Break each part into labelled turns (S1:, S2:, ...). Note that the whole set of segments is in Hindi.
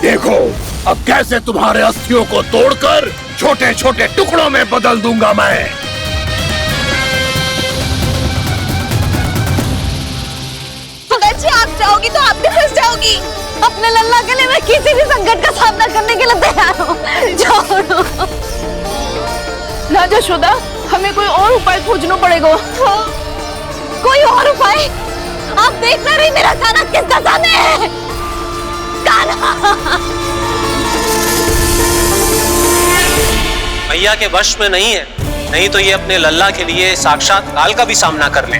S1: देखो अब कैसे तुम्हारे अस्थियों को तोड़कर छोटे छोटे टुकड़ों में बदल दूंगा मैं।
S2: जी आप जाओगी तो आप भी फंस जाओगी। अपने लल्ला के लिए मैं किसी भी संकट का सामना करने के लिए तैयार हूँ। छोड़ो
S3: ना यशोदा, हमें कोई और उपाय खोजना पड़ेगा।
S2: कोई और उपाय? आप देख ना रही मेरा काना किस दशा में है। काना
S4: मैया के वश में नहीं है, नहीं तो ये अपने लल्ला के लिए साक्षात काल का भी सामना कर ले।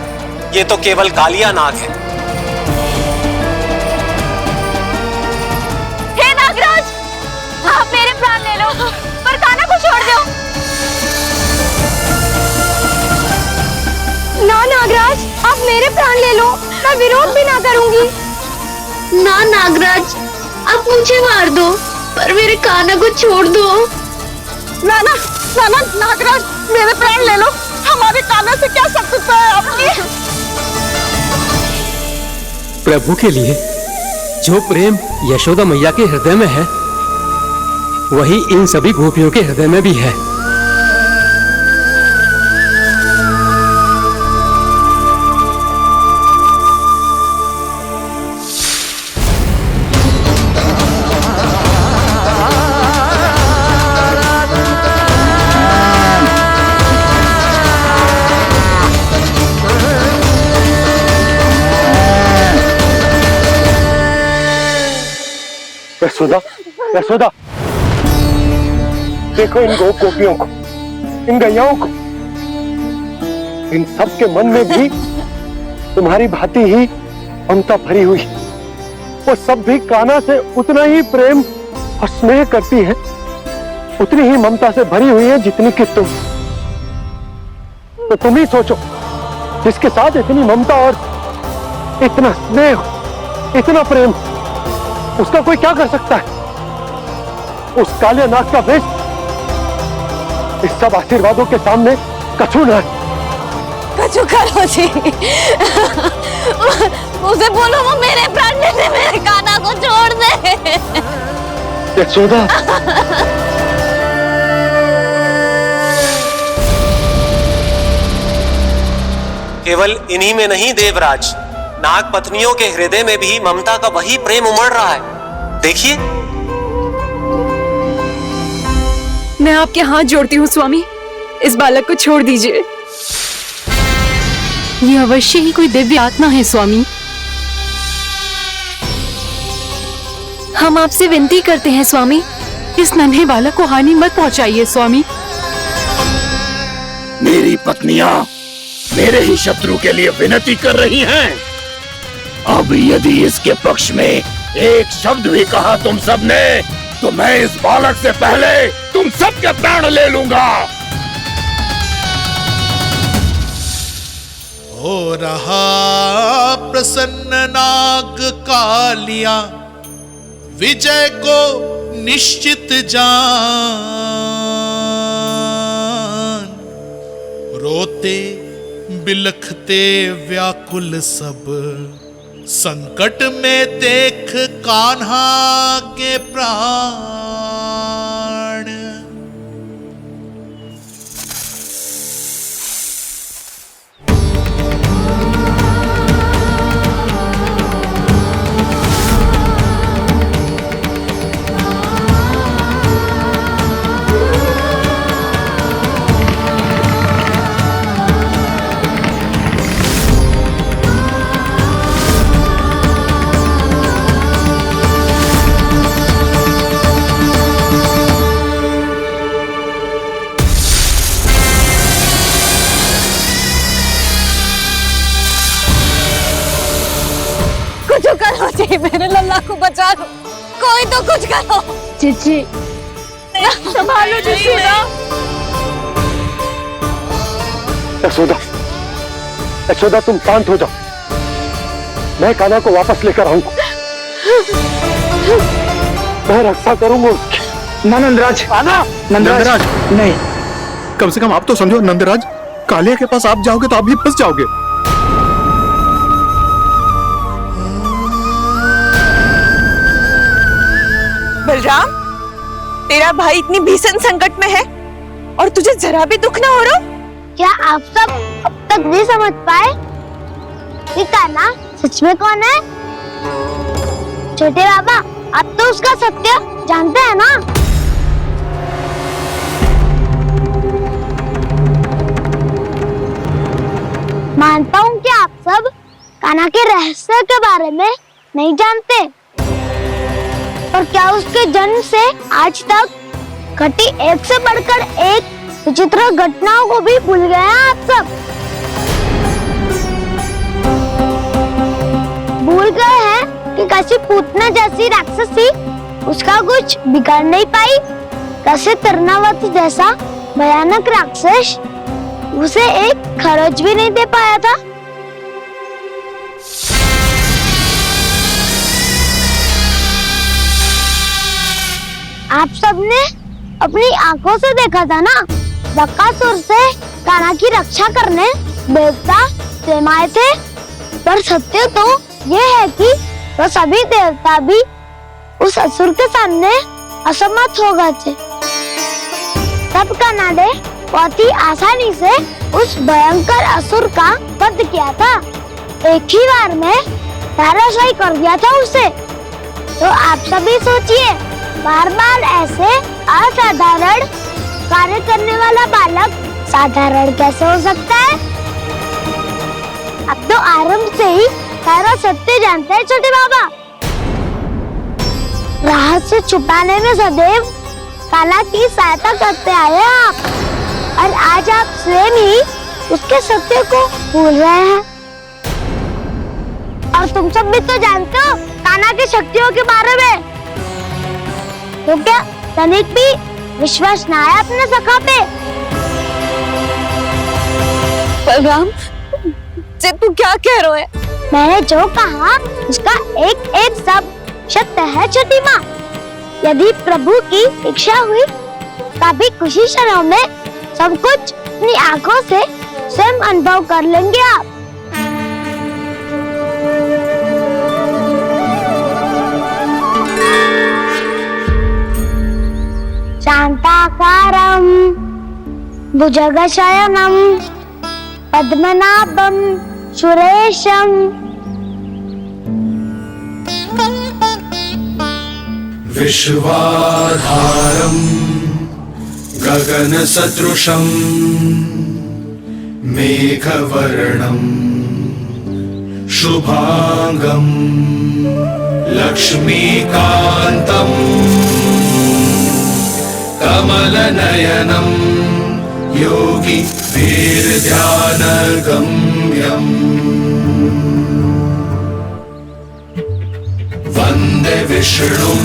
S4: ये तो केवल कालिया नाग है।
S2: हे नागराज, आप मेरे प्राण ले लो पर काना को छोड़ दो। ना नागराज, आप मेरे प्राण ले लो, मैं विरोध भी ना करूंगी।
S5: ना नागराज, आप मुझे मार दो पर मेरे काना को छोड़ दो।
S3: ना ना ना ना नागराज, मेरे प्राण ले लो, हमारे काना से क्या शत्रुता है आपकी।
S6: प्रभु के लिए जो प्रेम यशोदा मैया के हृदय में है, वही इन सभी गोपियों के हृदय में भी है।
S7: यशोदा, यशोदा, देखो इन गोपियों को, इन गैयाओं को, इन सब के मन में भी तुम्हारी भांति ही ममता भरी हुई। वो सब भी कान्हा से उतना ही प्रेम और स्नेह करती है, उतनी ही ममता से भरी हुई है जितनी कि तुम। तो तुम ही सोचो, जिसके साथ इतनी ममता और इतना स्नेह, इतना प्रेम, उसका कोई क्या कर सकता है? उस काले नाग का वेश इस सब आशीर्वादों के सामने कछु न है।
S2: कछु करो जी। उसे बोलो वो मेरे प्राण ले ले, मेरे काना को छोड़ दे।
S7: यशोदा,
S4: केवल इन्हीं में नहीं देवराज, नाग पत्नियों के हृदय में भी ममता का वही प्रेम उमड़ रहा है। देखिए।
S3: मैं आपके हाथ जोड़ती हूँ स्वामी, इस बालक को छोड़ दीजिए।
S8: ये अवश्य ही कोई दिव्य आत्मा है स्वामी। हम आपसे विनती करते हैं स्वामी, इस नन्हे बालक को हानि मत पहुंचाइए स्वामी।
S1: मेरी पत्नियां मेरे ही शत्रु के लिए विनती कर रही हैं। अब यदि इसके पक्ष में एक शब्द भी कहा तुम सबने, तो मैं इस बालक से पहले तुम सबके प्राण ले लूंगा।
S9: हो रहा प्रसन्न नाग कालिया, विजय को निश्चित जान। रोते बिलखते व्याकुल सब, संकट में देख कान्हा के प्राण।
S2: करो जी, मेरे लल्ला को बचा लो, कोई तो कुछ करो।
S5: जीजी,
S3: संभालो यशोदा।
S7: यशोदा, यशोदा तुम शांत हो जाओ, मैं कान्हा को वापस लेकर आऊंगा। मैं रक्षा करूंगा उसकी।
S10: ना नंदराज,
S7: नंदराज
S10: नहीं, कम से कम आप तो समझो नंदराज, कालिया के पास आप जाओगे तो आप भी फंस जाओगे।
S3: बलराम, तेरा भाई इतनी भीषण संकट में है और तुझे जरा भी दुख ना हो रहा?
S5: क्या आप सब अब तक नहीं समझ पाए कि कान्हा सच में कौन है? छोटे बाबा, आप तो उसका सत्य जानते हैं ना? मानता हूँ कि आप सब कान्हा के रहस्य के बारे में नहीं जानते, पर क्या उसके जन्म से आज तक घटी एक से बढ़कर एक विचित्र घटनाओं को भी भूल गए हैं आप सब? भूल गए हैं कि कैसी पूतना जैसी राक्षसी उसका कुछ बिगाड़ नहीं पाई, कैसे तरनावती जैसा भयानक राक्षस उसे एक खरोच भी नहीं दे पाया था। आप सबने अपनी आंखों से देखा था ना, बकासुर से कान्हा की रक्षा करने देवता स्वयं आए थे, पर सत्य तो ये है कि वो सभी देवता भी उस असुर के सामने असमर्थ हो गए थे। तब कान्हा ने बहुत ही आसानी से उस भयंकर असुर का वध किया था, एक ही बार में धराशायी कर दिया था उसे। तो आप सभी सोचिए, बार बार ऐसे असाधारण कार्य करने वाला बालक साधारण कैसे हो सकता है? अब तो आरंभ से ही सारा सत्य जानते हैं छोटे बाबा। रहस्य छुपाने में सदैव कान्हा की सहायता करते आए आप, और आज आप स्वयं ही उसके सत्य को भूल रहे हैं। और तुम सब भी तो जानते हो कान्हा की शक्तियों के बारे में, तो क्या तनिक भी विश्वास ना है अपने सखा पे?
S2: बलराम, जे तू क्या कह रहा है?
S5: मैंने जो कहा उसका एक एक शब्द सत्य है छोटी माँ। यदि प्रभु की इच्छा हुई तभी कुछ ही क्षणों में सब कुछ अपनी आंखों से स्वयं अनुभव कर लेंगे आप। शांताकारं भुजगशयनं पद्मनाभं सुरेशं
S11: विश्वाधारं गगनसदृशं मेघवर्णं शुभांगं लक्ष्मीकान्तं कमलनयनं योगी वीरध्यानगम्यं वन्दे विष्णुं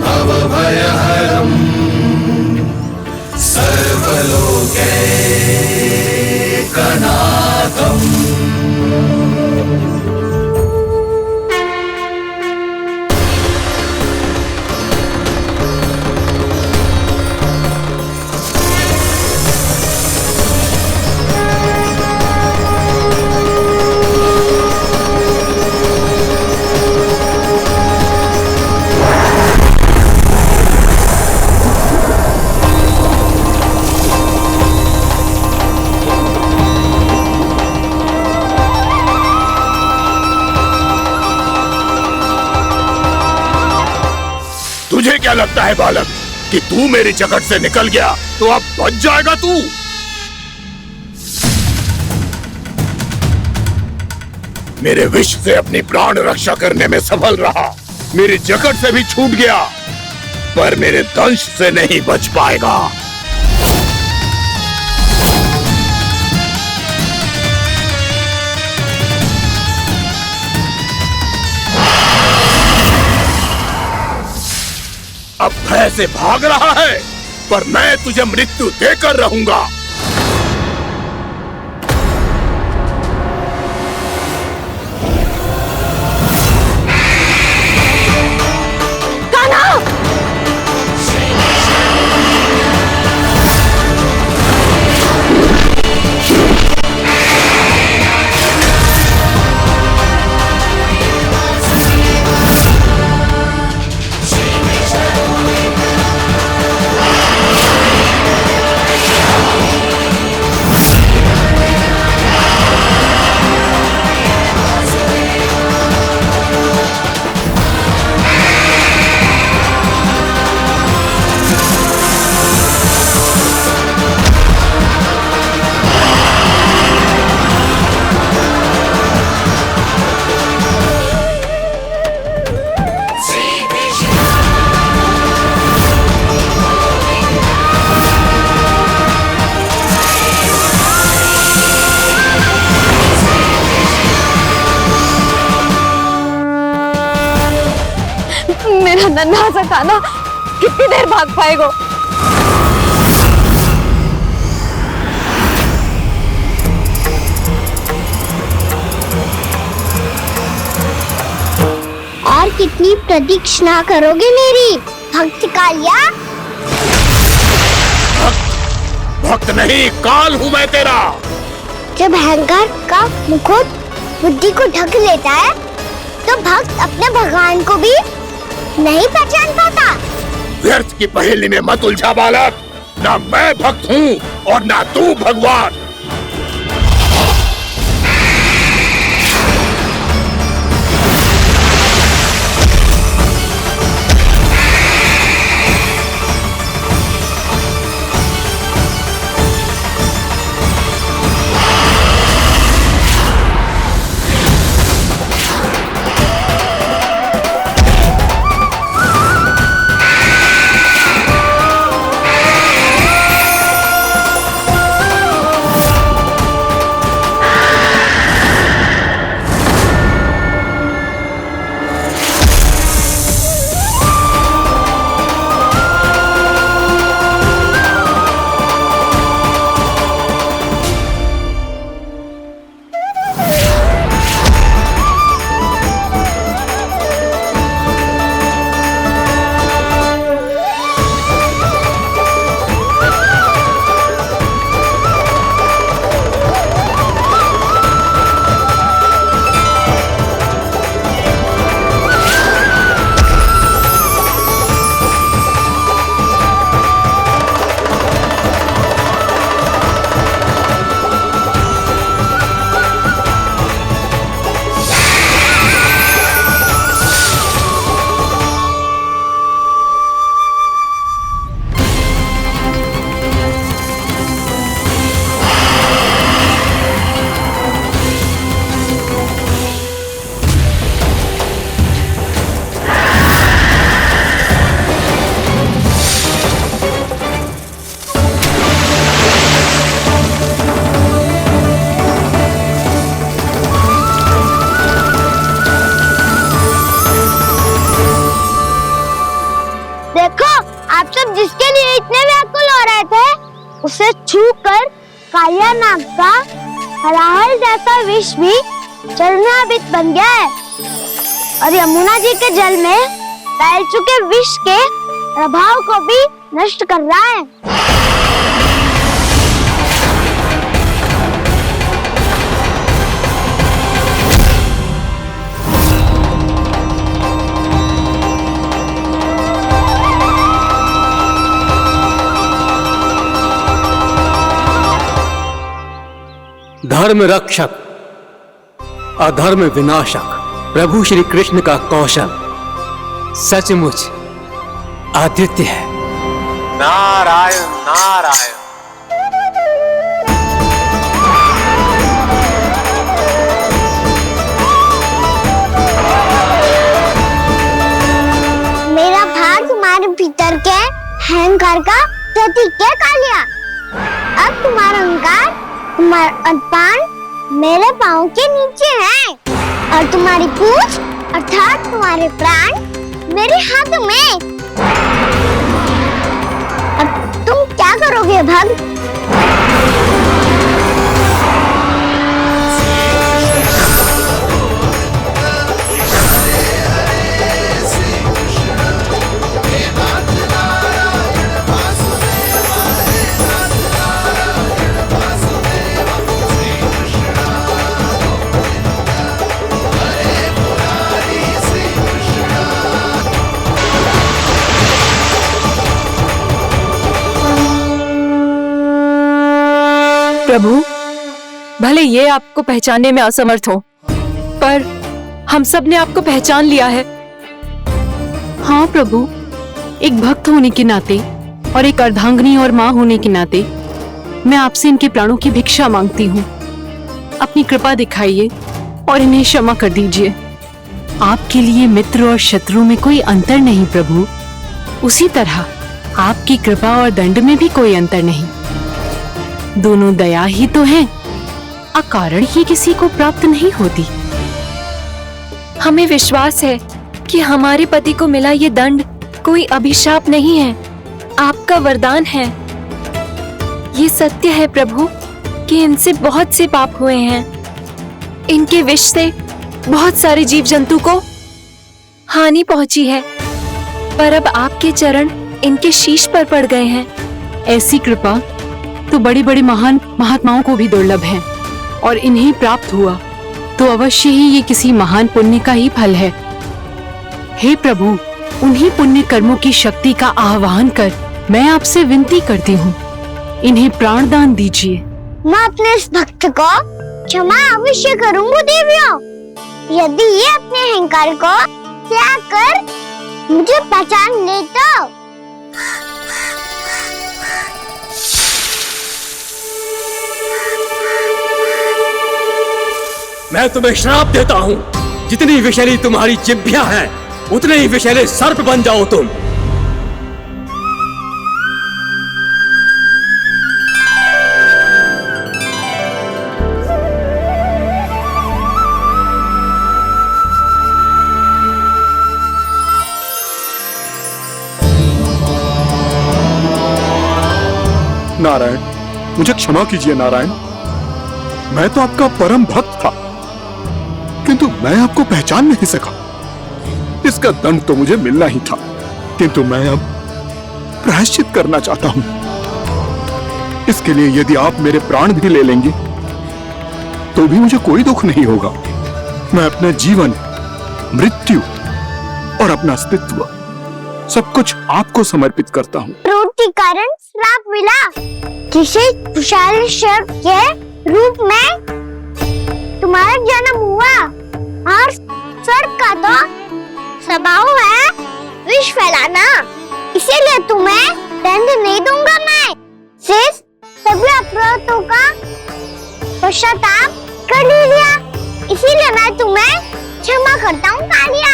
S11: भवभयहरं सर्वलोकैकनाथम्।
S1: तुझे क्या लगता है बालक कि तू मेरी जकड़ से निकल गया तो अब बच जाएगा तू? मेरे विष से अपनी प्राण रक्षा करने में सफल रहा, मेरी जकड़ से भी छूट गया, पर मेरे दंश से नहीं बच पाएगा। अब भय से भाग रहा है, पर मैं तुझे मृत्यु देकर रहूंगा।
S3: कान्हा!
S2: मेरा नन्हा सा कान्हा कितनी देर भाग पाएगा?
S5: और कितनी प्रतीक्षा करोगे मेरी भक्त कालिया?
S1: भक्त नहीं, काल हूँ मैं तेरा।
S5: जब अहंकार का मुकुट बुद्धि को ढक लेता है तो भक्त अपने भगवान को भी नहीं पहचान पाता।
S1: व्यर्थ की पहेली में मत उलझा बालक। ना मैं भक्त हूँ और ना तू भगवान।
S5: जिसके लिए इतने व्याकुल हो रहे थे उसे छूकर कालिया नाग का हलाहल जैसा विष भी जलनाभित बन गया है और यमुना जी के जल में फैल चुके विष के प्रभाव को भी नष्ट कर रहा है।
S6: धर्म रक्षक अधर्म विनाशक प्रभु श्री कृष्ण का कौशल सचमुच अद्वितीय है।
S4: नारायण नारायण।
S5: मेरा भाग तुम्हारे भीतर के अहंकार का प्रतीक है कालिया। अब तुम्हारा अहंकार तुम्हारा अनपान मेरे पाँव के नीचे है और तुम्हारी पूंछ अर्थात तुम्हारे प्राण मेरे हाथ में। अब तुम क्या करोगे भक्त?
S8: प्रभु, भले ये आपको पहचानने में असमर्थ हो, पर हम सब ने आपको पहचान लिया है। हाँ प्रभु, एक भक्त होने के नाते और एक अर्धांगिनी और माँ होने के नाते मैं आपसे इनके प्राणों की भिक्षा मांगती हूँ। अपनी कृपा दिखाइए और इन्हें क्षमा कर दीजिए। आपके लिए मित्र और शत्रु में कोई अंतर नहीं प्रभु, उसी तरह आपकी कृपा और दंड में भी कोई अंतर नहीं। दोनों दया ही तो हैं, अकारण ही किसी को प्राप्त नहीं होती। हमें विश्वास है कि हमारे पति को मिला ये दंड कोई अभिशाप नहीं है, आपका वरदान है। ये सत्य है प्रभु कि इनसे बहुत से पाप हुए हैं। इनके विष से बहुत सारे जीव जंतु को हानि पहुंची है, पर अब आपके चरण इनके शीश पर पड़ गए हैं।
S12: ऐसी कृपा तो बड़े बड़े महान महात्माओं को भी दुर्लभ है, और इन्हें प्राप्त हुआ तो अवश्य ही ये किसी महान पुण्य का ही फल है। हे प्रभु, उन्हीं पुण्य कर्मों की शक्ति का आह्वान कर मैं आपसे विनती करती हूँ, इन्हें प्राण दान दीजिए।
S5: मैं अपने इस भक्त को क्षमा अवश्य करूंगा देवियों, यदि ये अपने अहंकार को त्याग कर मुझे पहचान ले तो।
S6: मैं तुम्हें श्राप देता हूँ, जितनी विषैली तुम्हारी जिह्वा है उतने ही विषैले सर्प बन जाओ तुम।
S10: नारायण, मुझे क्षमा कीजिए नारायण। मैं तो आपका परम भक्त था, किंतु मैं आपको पहचान नहीं सका। इसका दंड तो मुझे मिलना ही था, किंतु मैं अब प्रायश्चित करना चाहता हूं। इसके लिए यदि आप मेरे प्राण भी ले लेंगे तो भी मुझे कोई दुख नहीं होगा। मैं अपना जीवन, मृत्यु और अपना अस्तित्व सब कुछ आपको समर्पित करता हूँ।
S5: क्रोध के कारण श्राप मिला, किसी विशाल सर्प के रूप में तुम्हारा जन्म हुआ, और सर्प का तो स्वभाव है विष फैलाना, इसीलिए तुम्हें दंड नहीं दूंगा। मैं शेष सभी अपराधों का पश्चाताप कर लिया, इसीलिए मैं तुम्हें क्षमा करता हूँ कालिया।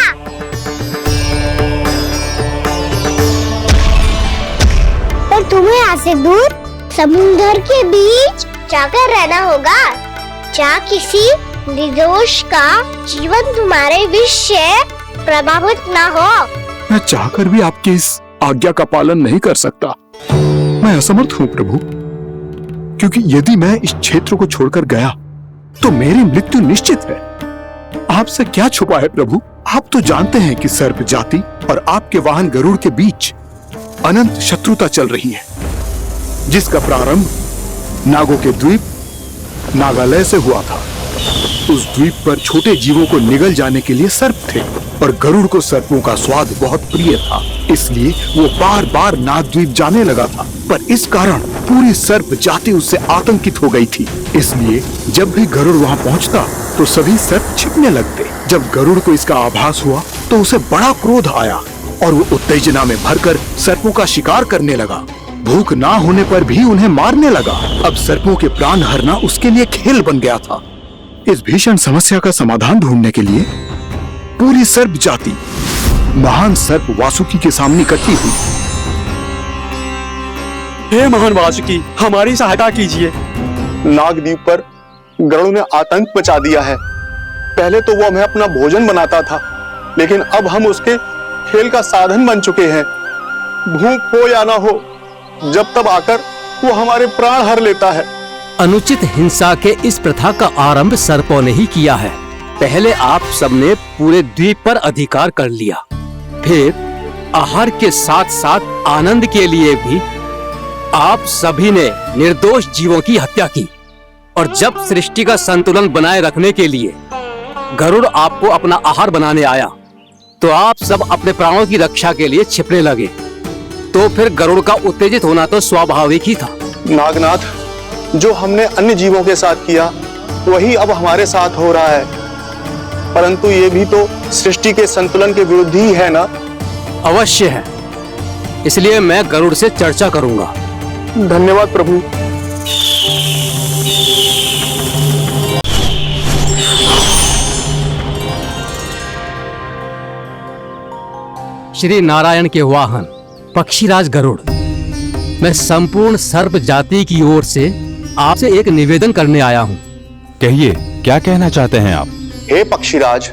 S5: पर तुम्हें यहाँ से दूर समुद्र के बीच जाकर रहना होगा, जहाँ किसी निर्दोष का जीवन तुम्हारे विष से प्रभावित ना हो।
S10: मैं चाहकर भी आपकी इस आज्ञा का पालन नहीं कर सकता। मैं असमर्थ हूँ प्रभु, क्योंकि यदि मैं इस क्षेत्र को छोड़कर गया तो मेरी मृत्यु निश्चित है। आपसे क्या छुपा है प्रभु, आप तो जानते हैं कि सर्प जाति और आपके वाहन गरुड़ के बीच अनंत शत्रुता चल रही है, जिसका प्रारंभ नागों के द्वीप नागालय से हुआ था। उस द्वीप पर छोटे जीवों को निगल जाने के लिए सर्प थे, और गरुड़ को सर्पों का स्वाद बहुत प्रिय था, इसलिए वो बार बार नागद्वीप जाने लगा था। पर इस कारण पूरी सर्प जाति उससे आतंकित हो गई थी, इसलिए जब भी गरुड़ वहाँ पहुँचता तो सभी सर्प छिपने लगते। जब गरुड़ को इसका आभास हुआ तो उसे बड़ा क्रोध आया, और वो उत्तेजना में भरकर सर्पों का शिकार करने लगा। भूख ना होने पर भी उन्हें मारने लगा। अब सर्पों के प्राण हरना उसके लिए खेल बन गया था। इस भीषण समस्या का समाधान ढूंढने के लिए पूरी सर्प जाति महान सर्प वासुकी के सामने इकट्ठी हुई।
S13: हे महान वासुकी, हमारी सहायता कीजिए।
S7: नागद्वीप पर गरुड़ ने आतंक मचा दिया है। पहले तो वो हमें अपना भोजन बनाता था, लेकिन अब हम उसके खेल का साधन बन चुके हैं। भूख हो या ना हो, जब तब आकर वो हमारे प्राण हर लेता है।
S6: अनुचित हिंसा के इस प्रथा का आरंभ सर्पों ने ही किया है। पहले आप सबने पूरे द्वीप पर अधिकार कर लिया, फिर आहार के साथ साथ आनंद के लिए भी आप सभी ने निर्दोष जीवों की हत्या की। और जब सृष्टि का संतुलन बनाए रखने के लिए गरुड़ आपको अपना आहार बनाने आया, तो आप सब अपने प्राणों की रक्षा के लिए छिपने लगे। तो फिर गरुड़ का उत्तेजित होना तो स्वाभाविक ही था।
S7: नागनाथ, जो हमने अन्य जीवों के साथ किया वही अब हमारे साथ हो रहा है, परंतु ये भी तो सृष्टि के संतुलन के विरुद्ध ही है ना?
S6: अवश्य है, इसलिए मैं गरुड़ से चर्चा करूंगा।
S7: धन्यवाद प्रभु।
S6: श्री नारायण के वाहन पक्षीराज गरुड़, मैं संपूर्ण सर्प जाति की ओर से आपसे एक निवेदन करने आया हूँ।
S14: कहिए, क्या कहना चाहते हैं आप?
S7: हे पक्षीराज,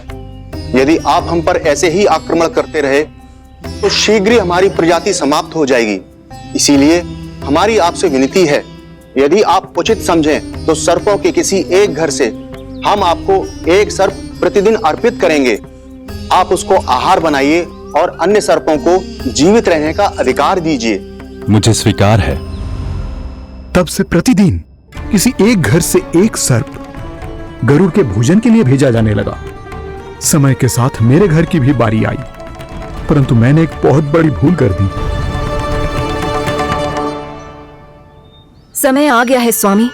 S14: यदि आप हम पर ऐसे ही आक्रमण करते रहे तो शीघ्र ही हमारी प्रजाति समाप्त हो जाएगी। इसीलिए हमारी आपसे विनती है, यदि आप उचित समझें तो सर्पों के किसी एक घर से हम आपको एक सर्प प्रतिदिन अर्पित करेंगे। आप उसको आहार बनाइए और अन्य सर्पों को जीवित रहने का अधिकार दीजिए।
S10: मुझे स्वीकार है। तब से प्रतिदिन किसी एक घर से एक सर्प गरुड़ के भोजन के लिए भेजा जाने लगा। समय के साथ मेरे घर की भी बारी आई, परंतु मैंने एक बहुत बड़ी भूल कर दी।
S8: समय आ गया है स्वामी,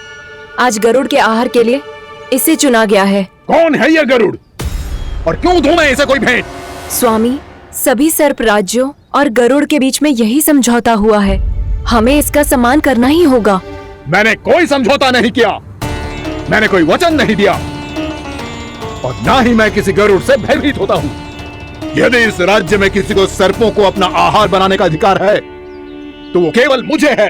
S8: आज गरुड़ के आहार के लिए इसे चुना गया है।
S1: कौन है यह गरुड़ और क्यों दूं मैं इसे कोई भेंट?
S8: स्वामी, सभी सर्प राज्यों और गरुड़ के बीच में यही समझौता हुआ है, हमें इसका सम्मान करना ही होगा।
S1: मैंने कोई समझौता नहीं किया, मैंने कोई वचन नहीं दिया और ना ही मैं किसी गरुड़ से भयभीत होता हूं। यदि इस राज्य में किसी को सर्पों को अपना आहार बनाने का अधिकार है तो वो केवल मुझे है।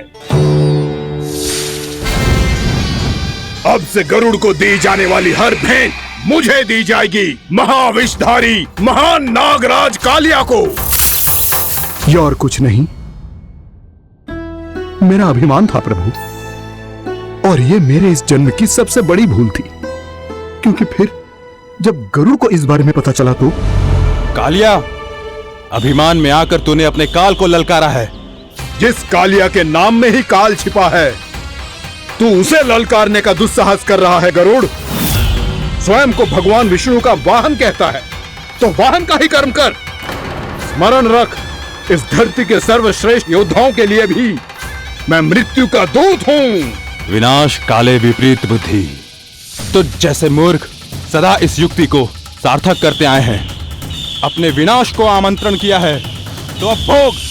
S1: अब से गरुड़ को दी जाने वाली हर भेंट मुझे दी जाएगी, महाविषधारी महान नागराज कालिया को।
S10: यह और कुछ नहीं, मेरा अभिमान था प्रभु, और यह मेरे इस जन्म की सबसे बड़ी भूल थी। क्योंकि फिर जब गरुड़ को इस बारे में पता चला तो
S15: कालिया, अभिमान में आकर तूने अपने काल को ललकारा है।
S1: जिस कालिया के नाम में ही काल छिपा है, तू उसे ललकारने का दुस्साहस कर रहा है गरुड़। स्वयं को भगवान विष्णु का वाहन कहता है तो वाहन का ही कर्म कर। स्मरण रख, इस धरती के सर्वश्रेष्ठ योद्धाओं के लिए भी मैं मृत्यु का दूत हूं।
S15: विनाश काले विपरीत बुद्धि। तो जैसे मूर्ख सदा इस युक्ति को सार्थक करते आए हैं, अपने विनाश को आमंत्रण किया है तो अब भोग।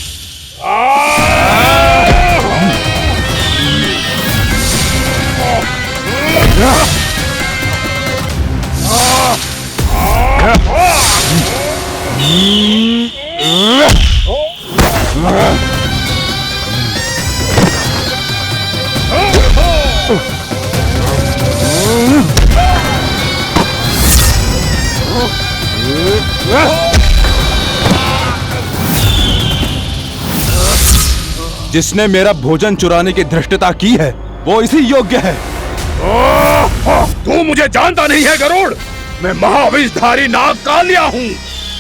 S15: जिसने मेरा भोजन चुराने की धृष्टता की है वो इसी योग्य है।
S1: तू मुझे जानता नहीं है गरुड़, मैं महाविषधारी नाग कालिया हूँ।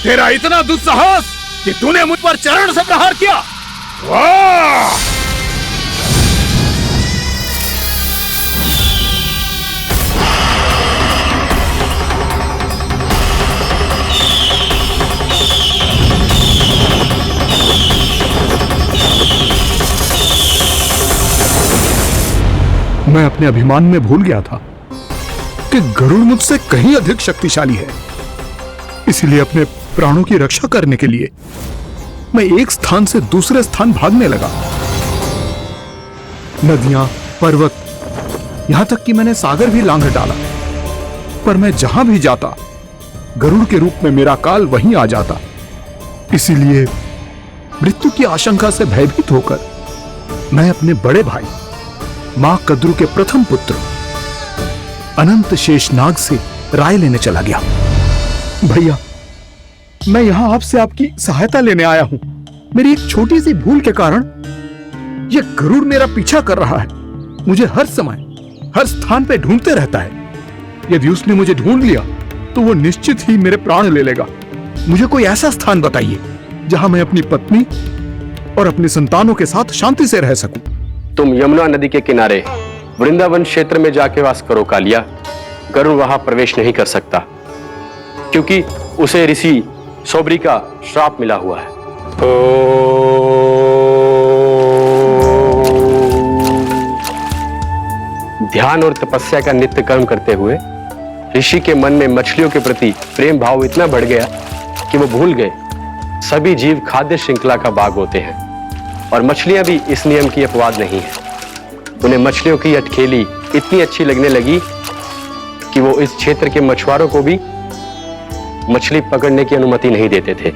S1: तेरा इतना दुस्साहस कि तूने मुझ पर चरण से प्रहार किया। वाह!
S10: मैं अपने अभिमान में भूल गया था कि गरुड़ मुझसे कहीं अधिक शक्तिशाली है। इसलिए अपने प्राणों की रक्षा करने के लिए मैं एक स्थान से दूसरे स्थान भागने लगा। नदियां, पर्वत, यहां तक कि मैंने सागर भी लांघ डाला, पर मैं जहां भी जाता गरुड़ के रूप में मेरा काल वहीं आ जाता। इसीलिए मृत्यु की आशंका से भयभीत होकर मैं अपने बड़े भाई मां कद्रू के प्रथम पुत्र अनंत शेषनाग से राय लेने चला गया। भैया, मैं यहां आपसे आपकी सहायता लेने आया हूं। मेरी एक छोटी सी भूल के कारण यह गरुड़ मेरा पीछा कर रहा है। मुझे हर समय हर स्थान पे ढूंढते रहता है। यदि उसने मुझे ढूंढ लिया तो वो निश्चित ही मेरे प्राण ले लेगा। मुझे कोई ऐसा स्थान बताइए जहां मैं अपनी पत्नी और अपनी संतानों के साथ शांति से रह सकूं।
S16: तुम यमुना नदी के किनारे वृंदावन क्षेत्र में जाके वास करो कालिया। गरुड़ वहां प्रवेश नहीं कर सकता क्योंकि उसे ऋषि सौबरी का श्राप मिला हुआ है। ध्यान और तपस्या का नित्य कर्म करते हुए ऋषि के मन में मछलियों के प्रति प्रेम भाव इतना बढ़ गया कि वो भूल गए सभी जीव खाद्य श्रृंखला का भाग होते हैं और मछलियां भी इस नियम की अपवाद नहीं है। उन्हें मछलियों की अटखेली इतनी अच्छी लगने लगी कि वो इस क्षेत्र के मछुआरों को भी मछली पकड़ने की अनुमति नहीं देते थे।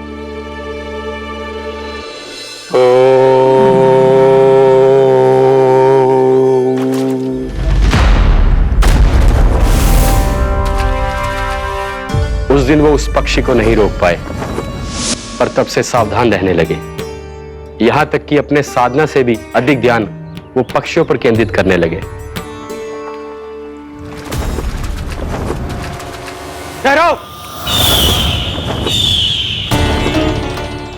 S16: उस दिन वो उस उस पक्षी को नहीं रोक पाए, पर तब से सावधान रहने लगे। यहां तक कि अपने साधना से भी अधिक ध्यान वो पक्षियों पर केंद्रित करने लगे।
S13: ठहरो!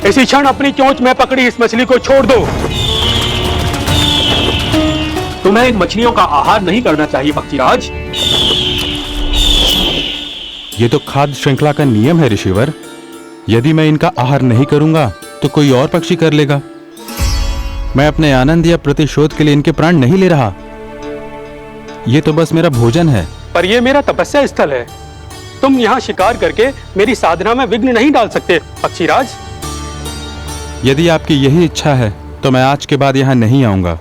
S13: इसी क्षण अपनी चोंच में पकड़ी इस मछली को छोड़ दो।
S6: तुम्हें इन मछलियों का आहार नहीं करना चाहिए पक्षीराज।
S15: ये तो खाद्य श्रृंखला का नियम है ऋषिवर। यदि मैं इनका आहार नहीं करूंगा तो कोई और पक्षी कर लेगा। मैं अपने आनंद या प्रतिशोध के लिए इनके प्राण नहीं ले रहा। ये तो बस मेरा भोजन है।
S13: पर यह मेरा तपस्या स्थल है। तुम यहाँ शिकार करके मेरी साधना में विघ्न नहीं डाल सकते पक्षीराज।
S15: यदि आपकी यही इच्छा है तो मैं आज के बाद यहाँ नहीं आऊंगा।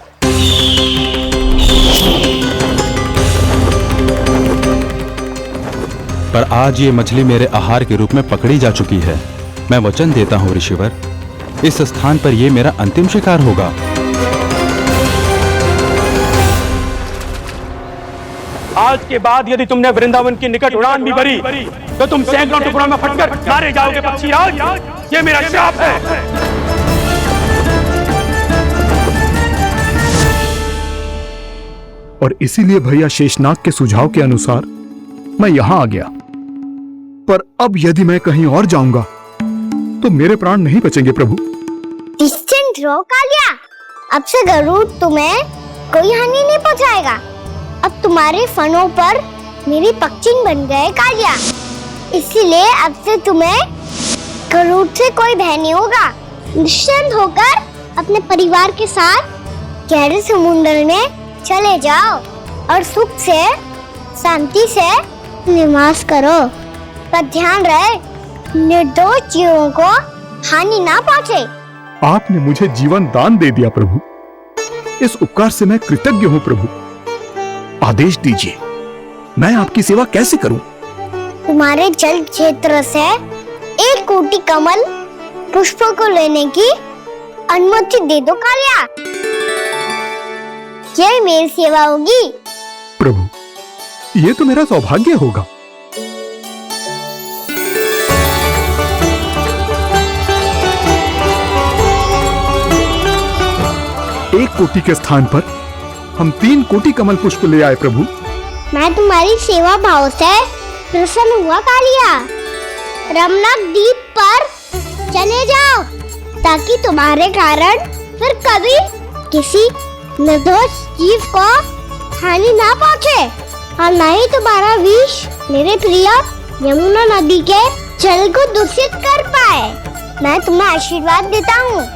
S15: पर आज ये मछली मेरे आहार के रूप में पकड़ी जा चुकी है। मैं वचन देता हूँ ऋषिवर, इस स्थान पर यह मेरा अंतिम शिकार होगा।
S13: आज के बाद यदि तुमने वृंदावन की निकट उड़ान भी भरी तो तुम सैकड़ों टुकड़ों में फटकर मारे जाओगे पक्षीराज। ये मेरा श्राप है।
S10: और इसीलिए भैया शेषनाग के सुझाव के अनुसार मैं यहां आ गया। पर अब यदि मैं कहीं और जाऊंगा तो मेरे प्राण नहीं बचेंगे प्रभु।
S5: निश्चिंत रहो कालिया, अब से गरुड़ तुम्हें कोई हानि नहीं पहुंचाएगा। अब तुम्हारे फनों पर मेरी पक्षी बन गए कालिया, इसीलिए अब से तुम्हें गरुड़ से कोई भय नहीं होगा। निश्चिंत होकर अपने परिवार के साथ गहरे समुद्र में चले जाओ और सुख से शांति से निवास करो। पर ध्यान रहे निर्दोष जीवों को हानि ना पहुंचे।
S10: आपने मुझे जीवन दान दे दिया प्रभु, इस उपकार से मैं कृतज्ञ हूँ प्रभु। आदेश दीजिए, मैं आपकी सेवा कैसे करूं?
S5: तुम्हारे जल क्षेत्र से 1 कोटि कमल पुष्पों को लेने की अनुमति दे दो कालिया। यह मेरी सेवा होगी।
S10: प्रभु, ये तो मेरा सौभाग्य होगा। एक कोटि के स्थान पर हम 3 कोटि कमल पुष्प ले आए प्रभु।
S5: मैं तुम्हारी सेवा भाव से प्रसन्न हुआ कालिया। रमनाक द्वीप पर चले जाओ ताकि तुम्हारे कारण फिर कभी किसी निर्दोष जीव को हानि ना पहुंचे और न ही तुम्हारा विष मेरे प्रिय यमुना नदी के जल को दूषित कर पाए। मैं तुम्हें आशीर्वाद देता हूँ।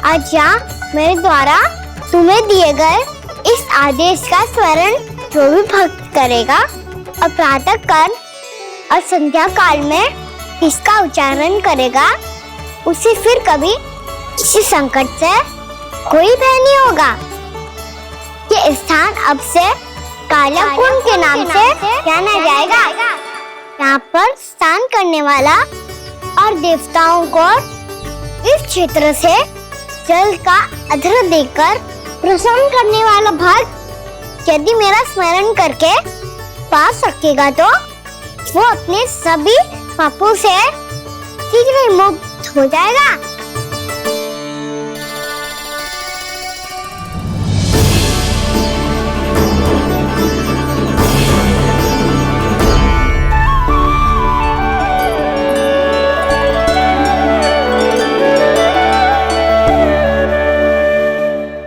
S5: आज यहाँ मेरे द्वारा तुम्हें दिए गए इस आदेश का स्मरण जो भी भक्त करेगा और प्रातः काल और संध्या काल में इसका उच्चारण करेगा, उसे फिर कभी किसी संकट से कोई भय नहीं होगा। ये स्थान अब से काला कुंड के नाम से जाना जाएगा। यहाँ पर स्नान करने वाला और देवताओं को इस क्षेत्र से जल का अर्घ्य देकर प्रसन्न करने वाला भक्त यदि मेरा स्मरण करके पा सकेगा तो वो अपने सभी पापों से शीघ्र मुक्त हो जाएगा।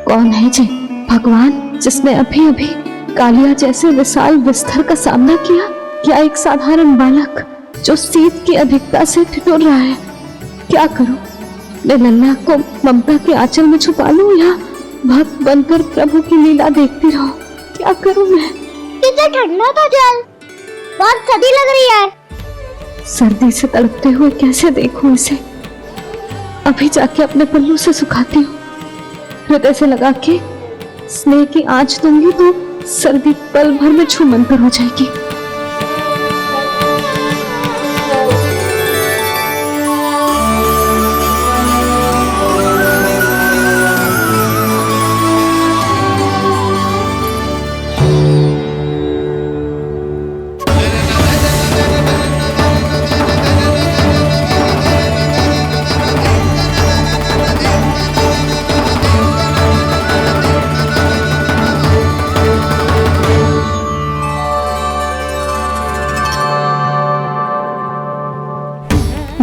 S12: कौन है जी भगवान जिसने अभी अभी कालिया जैसे विशाल विस्तर का सामना किया, या एक साधारण बालक जो शीत की अधिकता से ठिठुर रहा है? क्या करूं? मैं लल्ला को ममता के आंचल में छुपा लूं या भक्त बनकर प्रभु की लीला देखती रहूं? क्या करूं मैं?
S5: कितना ठंडा था जल, बहुत सर्दी लग रही है।
S12: सर्दी से तड़पते हुए कैसे देखूं इसे? अभी जाके अपने पल्लू से सुखाती हूँ। हृदय से लगा के स्नेह की आंच दूंगी तो सर्दी पल भर में छूमंतर हो जाएगी।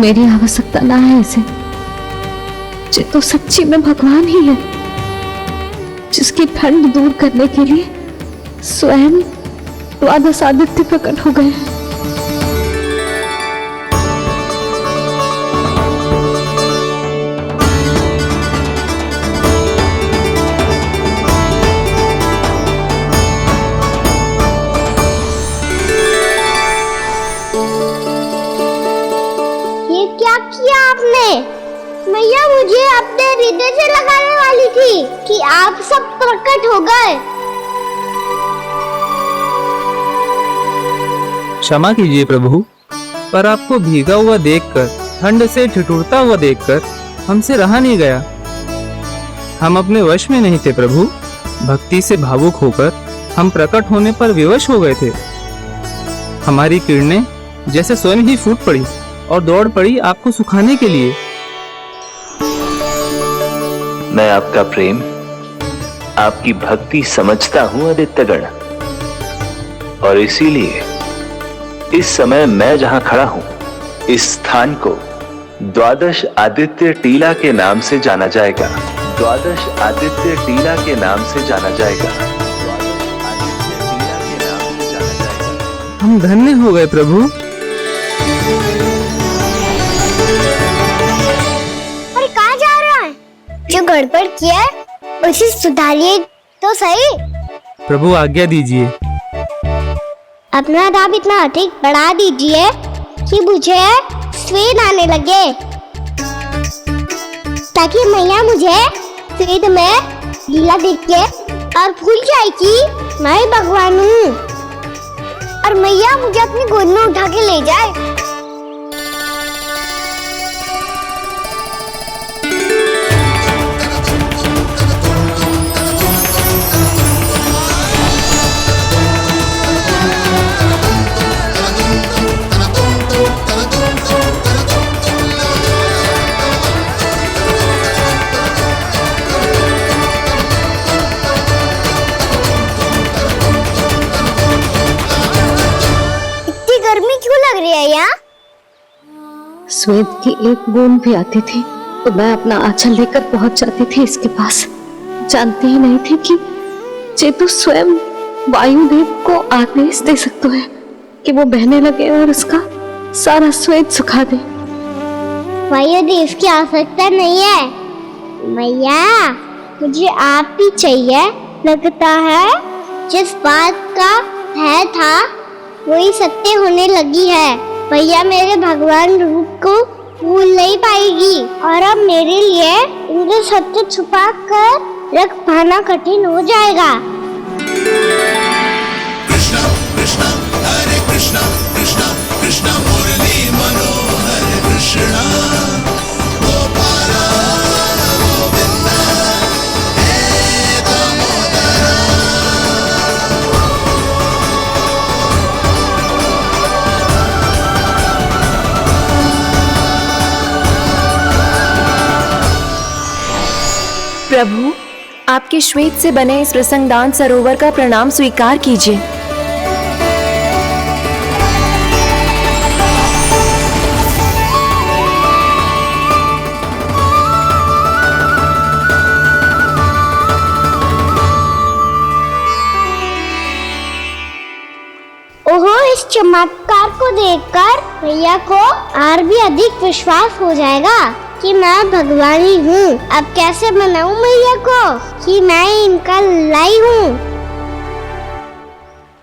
S8: मेरी आवश्यकता ना है इसे। ये तो सच्ची में भगवान ही है, जिसकी ठंड दूर करने के लिए स्वयं द्वादश आदित्य प्रकट हो गए हैं।
S5: ये क्या किया आपने? मैया मुझे अपने हृदय से लगाने वाली थी कि आप सब प्रकट हो गए।
S17: क्षमा कीजिए प्रभु, पर आपको भीगा हुआ देखकर, ठंड से ठिठुरता हुआ देखकर हमसे रहा नहीं गया। हम अपने वश में नहीं थे प्रभु। भक्ति से भावुक होकर हम प्रकट होने पर विवश हो गए थे। हमारी किरणें जैसे स्वयं ही फूट पड़ी और दौड़ पड़ी आपको सुखाने के लिए।
S18: मैं आपका प्रेम, आपकी भक्ति समझता हूं आदित्यगण, और इसीलिए इस समय मैं जहां खड़ा हूं, इस स्थान को द्वादश आदित्य टीला के नाम से जाना जाएगा। द्वादश आदित्य टीला के नाम से जाना जाएगा।
S17: हम धन्य हो गए प्रभु।
S5: और कहाँ जा रहा है? जो गड़बड़ किया है उसे सुधारिए तो सही।
S17: प्रभु आज्ञा दीजिए।
S5: अपना दाम इतना अधिक बढ़ा दीजिए कि मुझे स्वेद आने लगे, ताकि मैया मुझे स्वेद में लीला देख के और भूल जाए कि मैं ही भगवान हूँ, और मैया मुझे अपनी गोद में उठा के ले जाए। गर्मी क्यों लग रही है यहाँ?
S8: स्वेद की एक बूंद भी आती थी तो मैं अपना आंचल लेकर पहुंच जाती थी इसके पास। जानती ही नहीं थी कि चेतु स्वयं वायुदेव को आदेश दे सकते हैं कि वो बहने लगे और उसका सारा स्वेद सुखा दे।
S5: वायुदेव की आवश्यकता नहीं है मैया, मुझे आप ही चाहिए। लगता है जिस बात का भय था वही सत्य होने लगी है। भैया मेरे भगवान रूप को भूल नहीं पाएगी, और अब मेरे लिए इनके सत्य छुपा कर रख पाना कठिन हो जाएगा।
S11: कृष्णा कृष्णा हरे कृष्णा कृष्णा कृष्णा मुरली मनोहर कृष्णा गोपाला गोविंदा हे दामोदरा।
S8: प्रभु, आपके श्वेत से बने इस प्रसंगदान सरोवर का प्रणाम स्वीकार कीजिए।
S5: ओहो, इस चमत्कार को देखकर भैया को और भी अधिक विश्वास हो जाएगा कि मैं भगवान ही हूँ। अब कैसे मनाऊं मैया को कि मैं इनका लाई हूँ?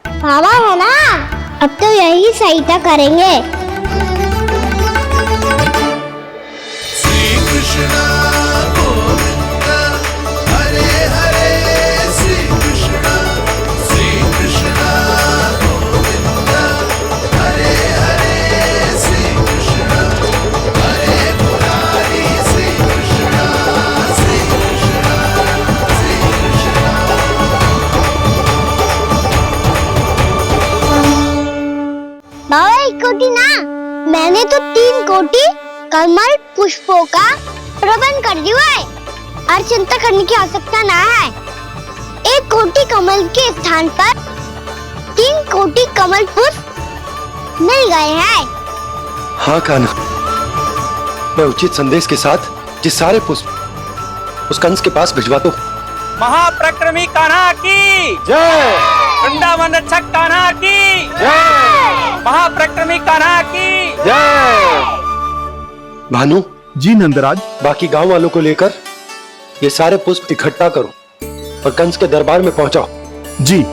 S5: बाबा है ना, अब तो यही सहायता करेंगे।
S11: श्री कृष्णा गोविंदा हरे हरे श्री कृष्णा गोविंदा हरे हरे श्री कृष्णा हरे मुरारी श्री कृष्णा श्री कृष्णा श्री कृष्णा।
S5: बाबा एक कोटी ना, मैंने तो 3 कोटी कमल पुष्पों का प्रबंध कर दिया है और चिंता करने की आवश्यकता ना है। 1 कोटी कमल के स्थान पर 3 कोटी कमल पुष्प मिल गए हैं।
S14: हाँ कान्हा,
S7: मैं उचित संदेश के साथ जिस सारे पुष्प उस कंस के पास भिजवा दो।
S13: महाप्रक्रमी कान्हा की
S7: जय।
S13: वृंदावन रक्षक कान्हा की
S7: जय।
S13: महाप्रक्रमी कान्हा की
S7: जय। भानु
S10: जी नंदराज।
S7: बाकी गांव वालों को लेकर ये सारे पुष्प इकट्ठा करो और कंस के दरबार में पहुंचाओ।
S10: जी।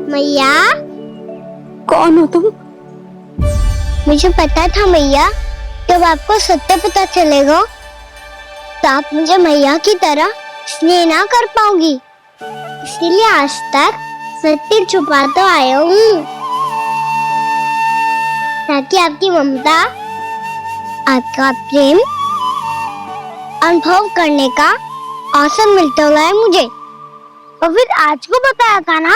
S5: मैया।
S2: कौन हो तुम?
S5: मुझे पता था मैया, जब आपको सत्य पता चलेगा तो आप मुझे मैया की तरह स्नेह ना कर पाओगी, इसीलिए आज तक सत्य छुपाता आया हूँ, ताकि आपकी ममता, आपका प्रेम अनुभव करने का अवसर मिलता है मुझे। और फिर आज को बताया था ना,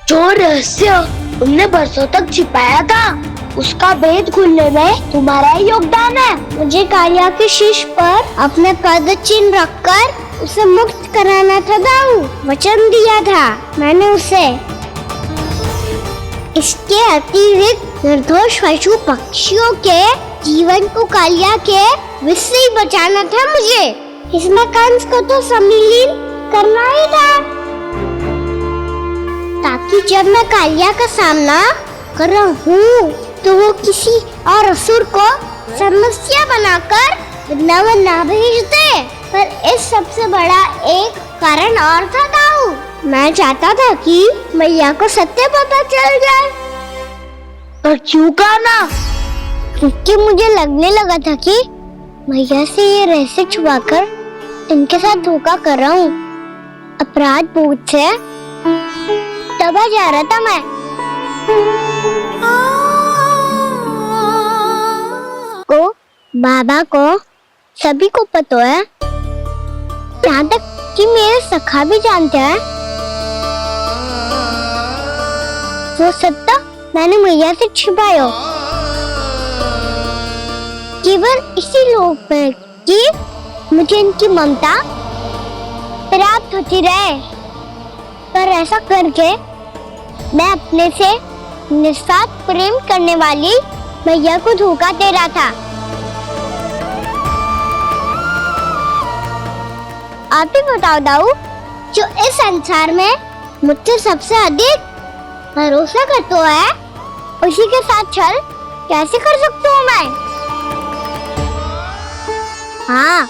S5: जो रहस्य तुमने बरसों तक छिपाया था, उसका भेद खुलने में तुम्हारा ही योगदान है। मुझे कालिया के शीश पर अपने पद चिन्ह रखकर उसे मुक्त कराना था दाऊ, वचन दिया था मैंने उसे। इसके अतिरिक्त निर्दोष पशु पक्षियों के जीवन को कालिया के विष से ही बचाना था मुझे। इसमें कंस को तो सम्मिलित करना ही था, ताकि जब मैं कालिया का सामना कर रहा हूँ तो वो किसी और असुर को समस्या बनाकर वृंदावन ना भेज दे। पर इस सबसे बड़ा एक कारण और था दाऊ, मैं चाहता था कि मैया को सत्य पता चल जाए। और क्यों कहा ना, क्योंकि मुझे लगने लगा था कि मैया से ये रहस्य छुपाकर इनके साथ धोखा कर रहा हूँ। अपराध बोध से दबा जा रहा था मैं। को बाबा को सभी को पता है, यहाँ तक कि मेरे सखा भी जानते हैं। वो सत्ता मैंने मैया से छिपाया, केवल इसी लोभ में कि मुझे इनकी ममता प्राप्त होती रहे। पर ऐसा करके मैं अपने से निस्वार्थ प्रेम करने वाली मैया को धोखा दे रहा था। आप ही बताओ दाऊ, जो इस संसार में मुझसे सबसे अधिक भरोसा करता है, उसी के साथ छल कैसे कर सकता हूँ मैं? हाँ,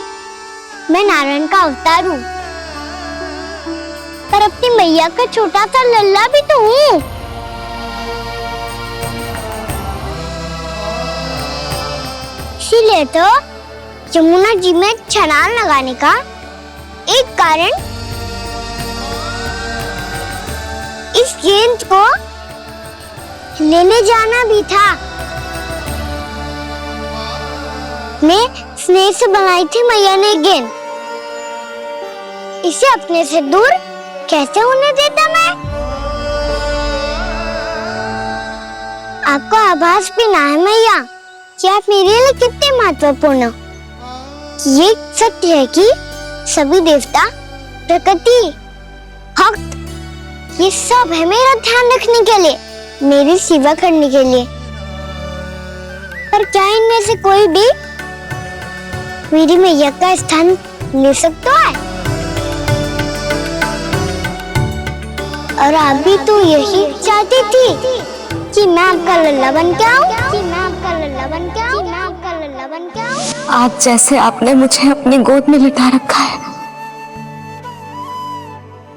S5: मैं नारायण का अवतार हूँ, पर अपनी मैया का छोटा सा लल्ला भी तो हूँ। इसीलिए तो यमुना जी में छलांग लगाने का एक कारण इस गेंद को लेने जाना भी था। मैं स्नेह से बनाई थी मैया ने गेंद, इसे अपने से दूर कैसे होने देता मैं? आपको आभास भी ना है मैया कि आप मेरे लिए कितने महत्वपूर्ण हो। ये सत्य है कि सभी देवता, प्रकृति, भक्त, ये सब है मेरा ध्यान रखने के लिए, मेरी सेवा करने के लिए। पर क्या इनमें से कोई भी मेरी मैया का स्थान ले सकता है? और आप भी तो यही चाहती थी कि मैं आपका लल्ला बन के आऊं, कि मैं आपका लल्ला बन के आऊं, कि मैं आपका लल्ला बन के आऊं।
S2: आज जैसे आपने मुझे अपनी गोद में लिटा रखा है,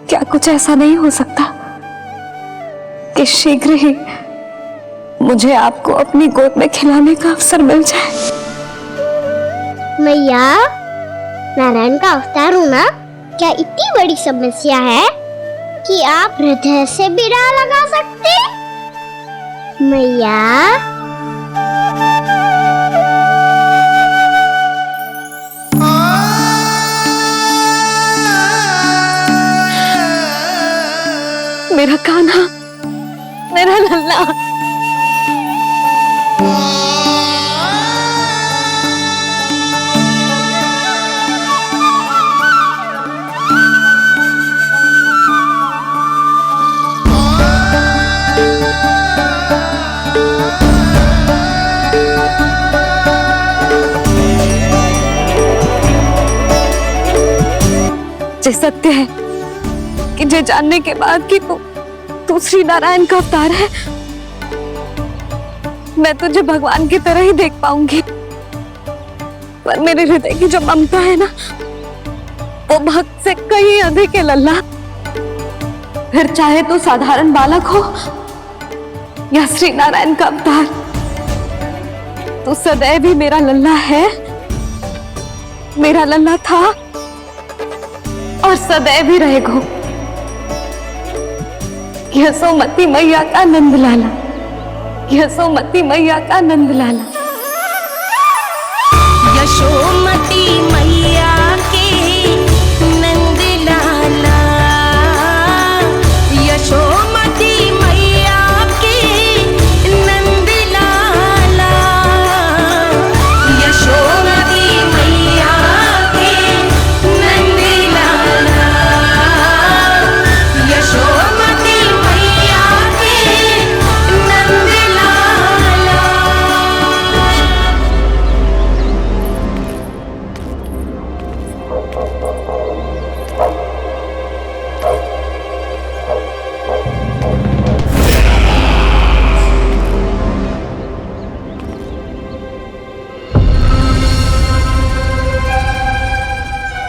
S2: क्या कुछ ऐसा नहीं हो सकता कि शीघ्र ही मुझे आपको अपनी गोद में खिलाने का अवसर मिल जाए?
S5: मैया, नारायण का अवतार हूँ ना, क्या इतनी बड़ी समस्या है कि आप हृदय से भी राह लगा सकते? मैया,
S2: मेरा कान्हा, मेरा लल्ला। जे सत्य है कि जे जानने के बाद कि तू श्री नारायण का अवतार है, मैं तुझे भगवान की तरह ही देख पाऊंगी। पर मेरे हृदय की जो ममता है ना, वो भक्त से कहीं अधिक है लल्ला। फिर चाहे तू साधारण बालक हो या श्री नारायण का अवतार, तू सदैव ही मेरा लल्ला है, मेरा लल्ला था और सदैव ही रहेगा। यशोमती मैया का नंद लाला, यशोमती मैया का नंद लाला।
S19: यशोमती मैया के नंद लाला, यशोमती मैया के नंद लाला, यशोमती मैया के नंद लाला, यशोमती मैया के नंद लाला।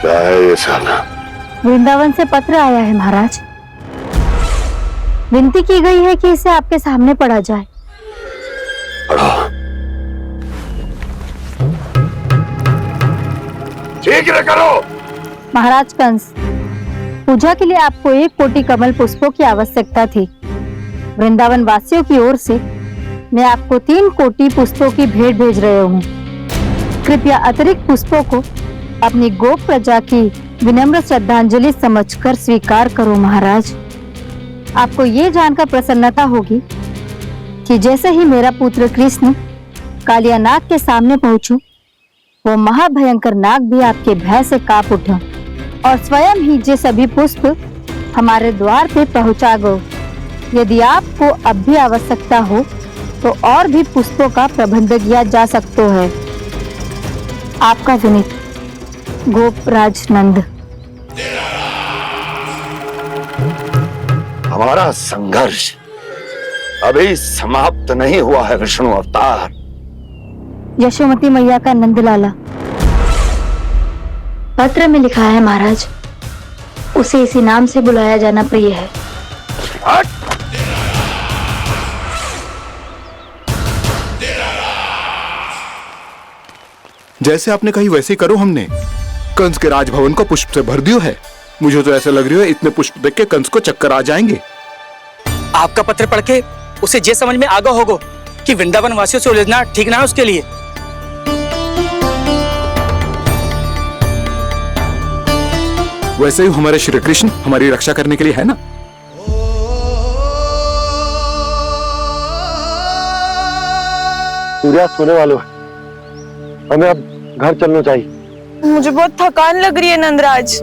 S1: क्या है ये साला?
S5: वृंदावन से पत्र आया है महाराज। विनती की गई है कि इसे आपके सामने पढ़ा जाए।
S1: शीघ्र करो।
S5: महाराज कंस, पूजा के लिए आपको 1 कोटि कमल पुष्पों की आवश्यकता थी। वृंदावन वासियों की ओर से मैं आपको 3 कोटि पुष्पों की भेंट भेज रहे हूँ। कृपया अतिरिक्त पुष्पों को अपनी गोप प्रजा की विनम्र श्रद्धांजलि समझकर स्वीकार करो महाराज। आपको ये जानकर प्रसन्नता होगी कि जैसे ही मेरा पुत्र कृष्ण कालिया नाग के सामने पहुंचू, वो महाभयंकर नाग भी आपके भय से कांप उठा और स्वयं ही ये सभी पुष्प हमारे द्वार पे पहुंचा गो। यदि आपको अब भी आवश्यकता हो तो और भी पुष्पों का प्रबंध किया जा सकता है। आपका विनीत गोपराज नंद।
S1: हमारा संघर्ष अभी समाप्त नहीं हुआ है विष्णु अवतार।
S5: यशोमती मैया का नंद लाला। पत्र में लिखा है महाराज, उसे इसी नाम से बुलाया जाना प्रिय है।
S10: जैसे आपने कही वैसे ही करो। हमने कंस के राजभवन को पुष्प से भर दियो है। मुझे तो ऐसा लग रही है इतने पुष्प देख के कंस को चक्कर आ जाएंगे।
S20: आपका पत्र पढ़ के उसे ये समझ में आगा होगा कि वृंदावन वासियों से उलझना ठीक ना है उसके लिए।
S10: वैसे ही हमारे श्री कृष्ण हमारी रक्षा करने के लिए है ना।
S7: सूर्या सोने वालों है, हमें अब घर चलना चाहिए।
S3: मुझे बहुत थकान लग रही है नंदराज।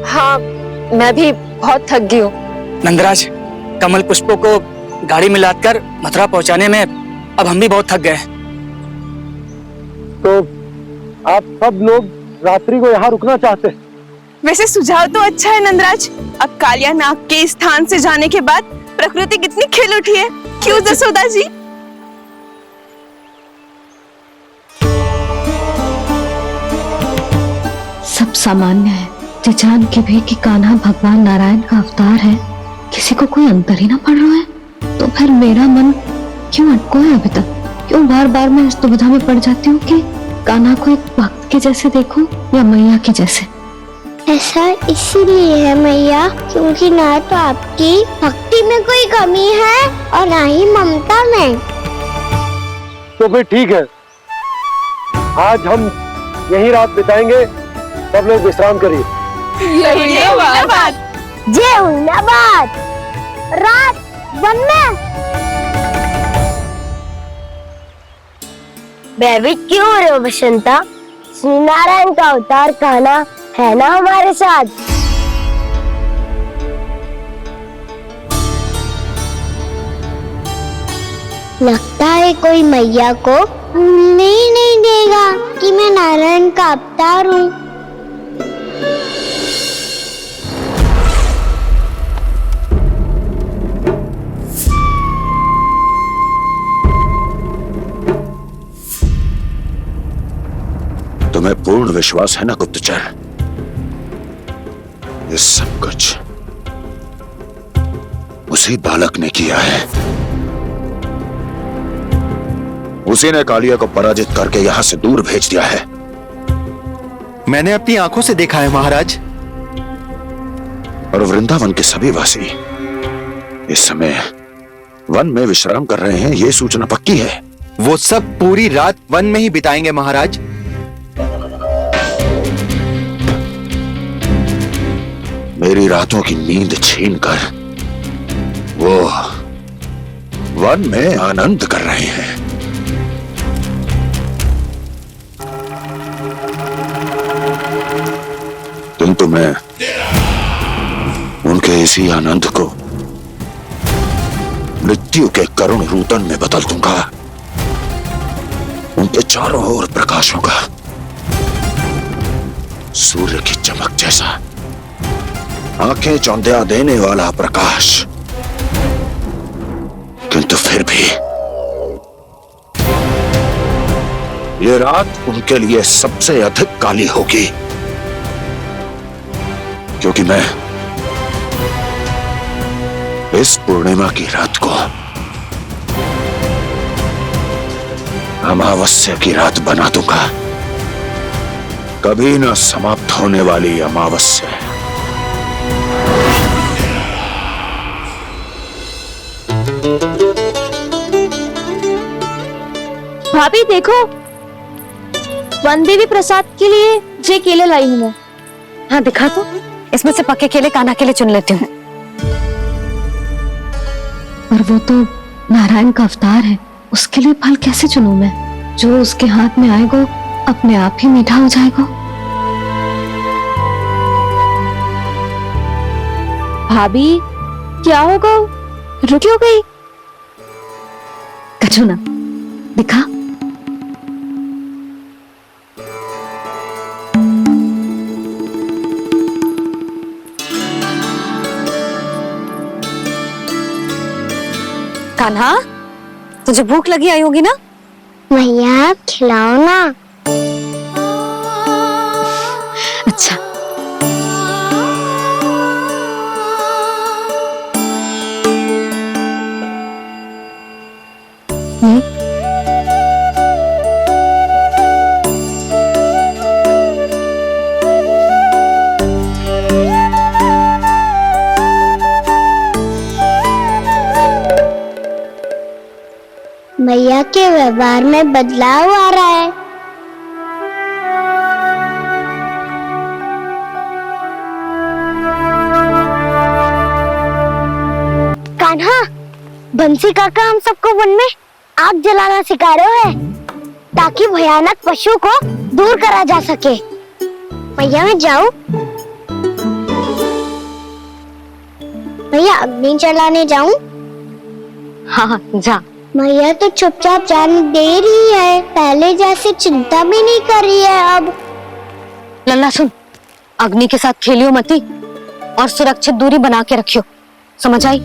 S8: हाँ, मैं भी बहुत थक गई हूँ।
S20: नंदराज, कमल पुष्पों को गाड़ी में लादकर मथुरा पहुंचाने में अब हम भी बहुत थक गए।
S7: तो आप सब लोग रात्रि को यहाँ रुकना चाहते हैं?
S3: वैसे सुझाव तो अच्छा है नंदराज। अब कालिया नाग के स्थान से जाने के बाद प्रकृति कितनी खिल उठी है, क्यों जसोदा जी?
S2: सब सामान्य है, जो जान के भी कि कान्हा भगवान नारायण का अवतार है, किसी को कोई अंतर ही ना पड़ रहा है। तो फिर मेरा मन क्यों अटको है अभी तक? क्यों बार बार मैं इस दुविधा में पड़ जाती हूँ कि कान्हा को एक भक्त के जैसे देखूं या मैया के जैसे?
S5: ऐसा इसीलिए है मैया क्योंकि ना तो आपकी भक्ति में कोई कमी है और ना ही ममता में।
S7: तो फिर ठीक है, आज हम यहीं रात बिताएंगे। सब लोग विश्राम करिए।
S5: जय हुलाबाद। रात वन में भयभीत क्यों हो रहे हो बसंता? श्री नारायण का अवतार कान्हा है ना हमारे साथ। लगता है कोई मैया को भूलने ही नहीं देगा कि मैं नारायण का अवतार हूँ।
S1: पूर्ण विश्वास है ना गुप्तचर? ये सब कुछ उसी बालक ने किया है। उसी ने कालिया को पराजित करके यहां से दूर भेज दिया है।
S21: मैंने अपनी आंखों से देखा है महाराज।
S1: और वृंदावन के सभी वासी इस समय वन में विश्राम कर रहे हैं, ये सूचना पक्की है।
S21: वो सब पूरी रात वन में ही बिताएंगे महाराज।
S1: मेरी रातों की नींद छीनकर वो वन में आनंद कर रहे हैं। किंतु मैं उनके इसी आनंद को मृत्यु के करुण रूतन में बदल दूंगा। उनके चारों ओर प्रकाश होगा, सूर्य की चमक जैसा, आंखें चौंधिया देने वाला प्रकाश। किंतु फिर भी ये रात उनके लिए सबसे अधिक काली होगी, क्योंकि मैं इस पूर्णिमा की रात को अमावस्या की रात बना दूंगा, कभी न समाप्त होने वाली अमावस्या।
S5: भाभी देखो, वन देवी प्रसाद के लिए जे केले लाई हूँ मैं।
S2: हाँ दिखा तो, इसमें से पक्के केले कान्हा के लिए चुन लेती हूँ। पर वो तो नारायण का अवतार है, उसके लिए फल कैसे चुनूं मैं? जो उसके हाथ में आएगा अपने आप ही मीठा हो जाएगा।
S5: भाभी क्या होगा, रुकी हो गई?
S2: कछू ना दिखा। कान्हा, तुझे भूख लगी आई होगी ना?
S5: भैया खिलाओ ना।
S2: अच्छा।
S5: भैया के व्यवहार में बदलाव आ रहा है। कान्हा, बंसी काका हम सबको वन में आग जलाना सिखा रहे हैं, ताकि भयानक पशु को दूर करा जा सके। भैया मैं जाऊं? भैया अग्नि जलाने जाऊं?
S2: हाँ जा।
S5: भैया तो चुपचाप जाने दे रही है, पहले जैसे चिंता भी नहीं कर रही है अब।
S2: लल्ला सुन, अग्नि के साथ खेलियो मती और सुरक्षित दूरी बना के रखियो, समझ आई?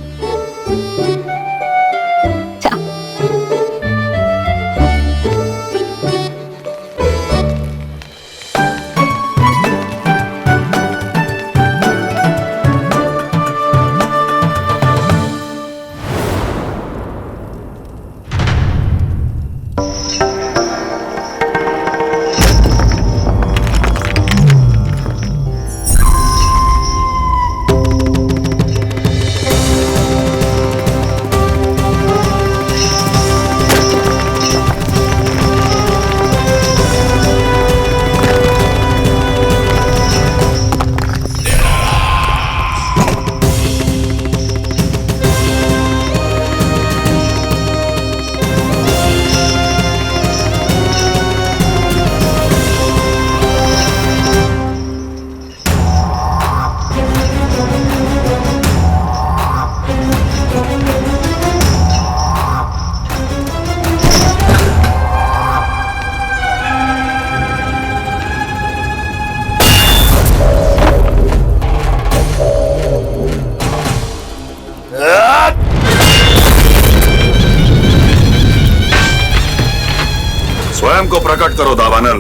S1: स्वयं को प्रकट करो दावानल।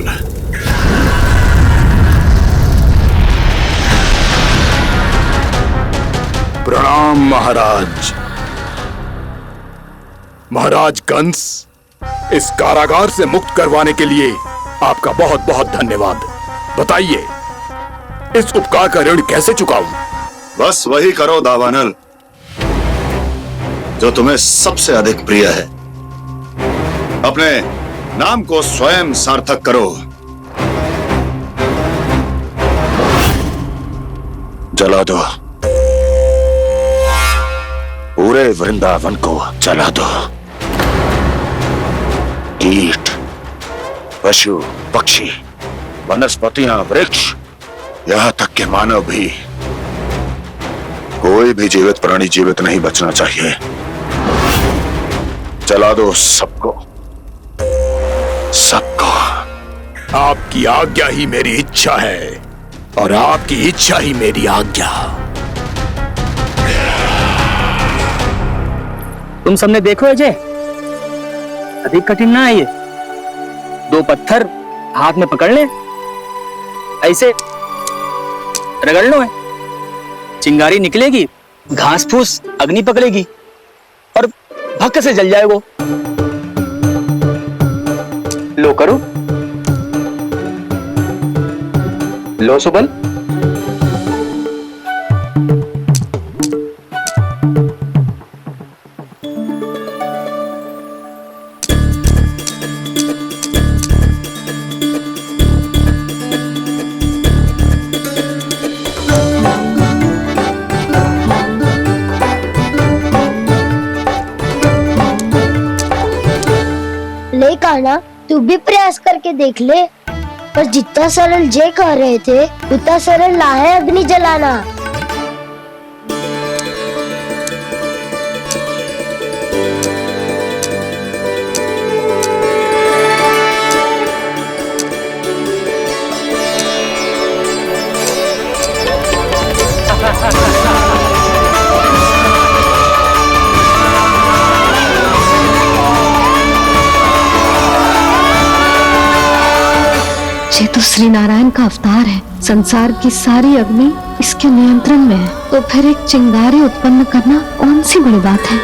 S1: प्रणाम महाराज। महाराज कंस, इस कारागार से मुक्त करवाने के लिए आपका बहुत बहुत धन्यवाद। बताइए, इस उपकार का ऋण कैसे चुकाऊं?
S9: बस वही करो दावानल जो तुम्हें सबसे अधिक प्रिय है। अपने नाम को स्वयं सार्थक करो। जला दो, पूरे वृंदावन को जला दो। कीट, पशु, पक्षी, वनस्पतियां, वृक्ष, यहां तक कि मानव भी, कोई भी जीवित प्राणी जीवित नहीं बचना चाहिए। जला दो सबको, सबको।
S1: आपकी आज्ञा ही मेरी इच्छा है और आपकी इच्छा ही मेरी आज्ञा।
S20: तुम सबने देखो अजय, अधिक कठिन ना है ये। 2 पत्थर हाथ में पकड़ ले, ऐसे रगड़ लो है, चिंगारी निकलेगी, घास फूस अग्नि पकड़ेगी और भक्क से जल जाए वो।
S16: लो करो, लो सुबल।
S5: ले कान्हा, तू भी प्रयास करके देख ले। पर जितना सरल जय कह रहे थे उतना सरल ना है अग्नि जलाना।
S2: ये तो श्री नारायण का अवतार है। संसार की सारी अग्नि इसके नियंत्रण में है, तो फिर एक चिंगारी उत्पन्न करना कौन सी बड़ी बात है।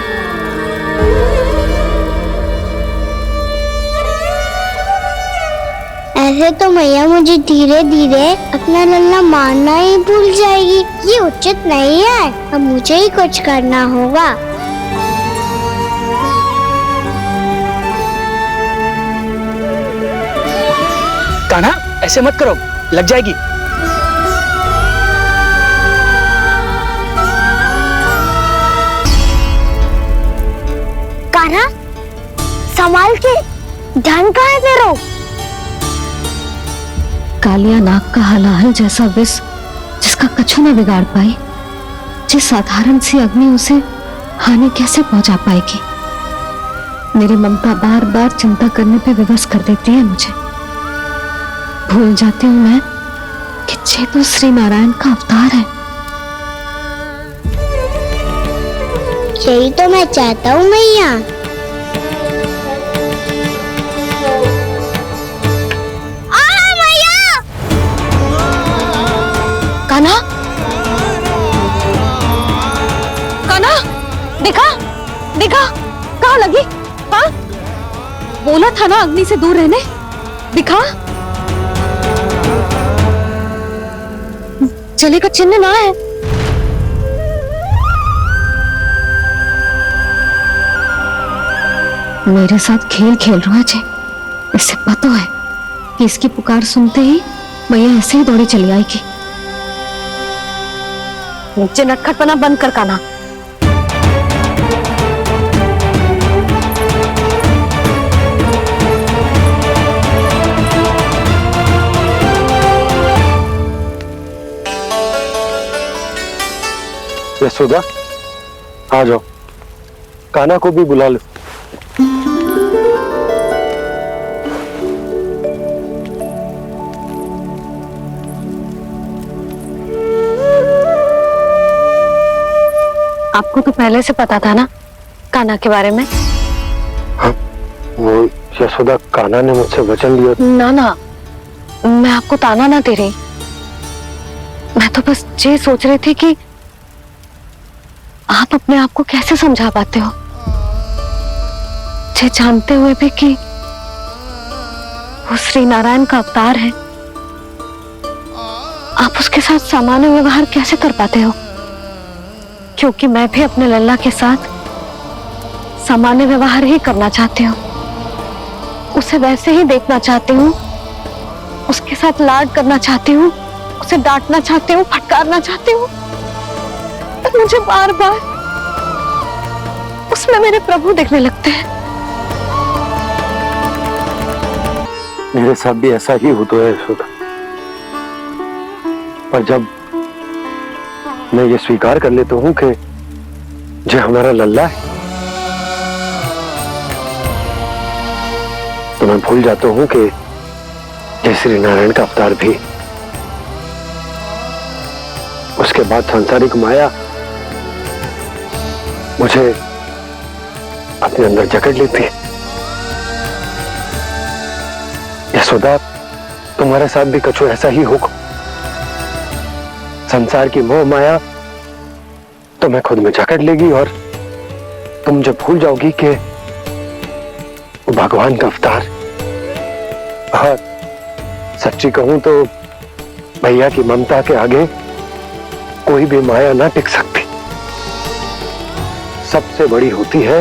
S5: ऐसे तो मैया मुझे धीरे धीरे अपना लल्ला मारना ही भूल जाएगी। ये उचित नहीं है, अब मुझे ही कुछ करना होगा।
S20: कान्हा, ऐसे मत करो, लग जाएगी।
S5: कान्हा, संभाल के, ध्यान कहाँ है तेरा?
S2: कालिया नाग का हलाहल जैसा विष जिसका कछु न बिगाड़ पाई, जिस साधारण सी अग्नि उसे हानि कैसे पहुंचा पाएगी। मेरी ममता बार बार चिंता करने पे विवश कर देती है मुझे। भूल जाती हूँ मैं कि ये तो श्री नारायण का अवतार है।
S5: यही तो मैं चाहता हूँ मैया। मैया!
S2: कान्हा, कान्हा, देखा देखा, कहाँ लगी? हाँ, बोला था ना अग्नि से दूर रहने। दिखा, जले का चिन्ह ना है। मेरे साथ खेल खेल रहा है। इसे पता है कि इसकी पुकार सुनते ही मैया ऐसे ही दौड़ी चली आएगी। नीचे नटखटपना बंद कर कान्हा।
S7: यशोदा, आ जाओ, कान्हा को भी बुला लो।
S2: आपको तो पहले से पता था ना कान्हा के बारे में?
S7: हाँ, वो यशोदा, कान्हा ने मुझसे वचन लिया।
S2: ना ना, मैं आपको ताना ना दे रही। मैं तो बस ये सोच रही थी कि आप अपने आप को कैसे समझा पाते हो, ये जानते हुए भी कि वो श्री नारायण का अवतार है? आप उसके साथ सामान्य व्यवहार कैसे कर पाते हो? क्योंकि मैं भी अपने लल्ला के साथ सामान्य व्यवहार ही करना चाहती हूँ, उसे वैसे ही देखना चाहती हूँ, उसके साथ लाड करना चाहती हूँ, उसे डांटना चाहती हूँ, फटकारना चाहती हूँ, पर मुझे बार बार उसमें मेरे प्रभु दिखने लगते हैं।
S7: मेरे साथ भी ऐसा ही होता है यशोदा, पर जब मैं ये स्वीकार कर लेता हूँ कि जो हमारा लल्ला है, तो मैं भूल जाता हूँ कि जय श्री नारायण का अवतार भी। उसके बाद सांसारिक माया मुझे अपने अंदर जकड़ लेती है। यशोदा, तुम्हारे साथ भी कछु ऐसा ही होगा। संसार की मोह माया तुम्हें खुद में जकड़ लेगी और तुम जब भूल जाओगी कि भगवान का अवतार। हाँ, सच्ची कहूं तो भैया की ममता के आगे कोई भी माया ना टिक सकती। सबसे बड़ी होती है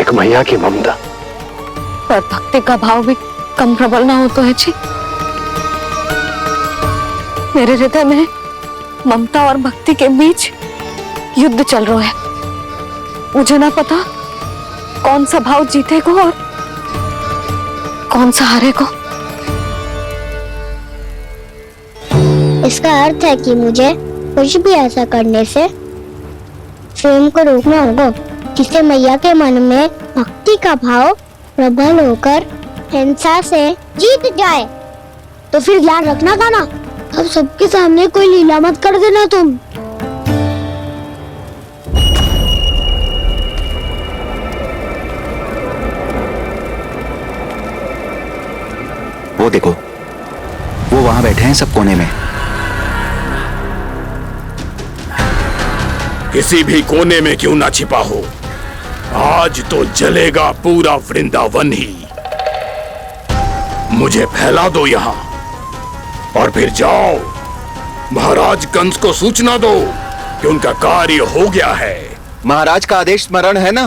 S7: एक मैया की ममता।
S2: पर भक्ति का भाव भी कम प्रबल ना हो तो है जी। मेरे हृदय में ममता और भक्ति के बीच युद्ध चल रहा है। मुझे ना पता कौन सा भाव जीतेगा और कौन सा हारेगा।
S5: इसका अर्थ है कि मुझे कुछ भी ऐसा करने से स्वयं को रोकना होगा जिससे मैया के मन में भक्ति का भाव प्रबल होकर हिंसा से जीत जाए। तो फिर ध्यान रखना कान्हा, अब सबके सामने कोई लीला मत कर देना तुम।
S21: वो देखो, वो वहां बैठे हैं सब कोने में।
S1: किसी भी कोने में क्यों ना छिपा हो, आज तो जलेगा पूरा वृंदावन ही। मुझे फैला दो यहां और फिर जाओ महाराज कंस को सूचना दो कि उनका कार्य हो गया है।
S21: महाराज का आदेश स्मरण है ना,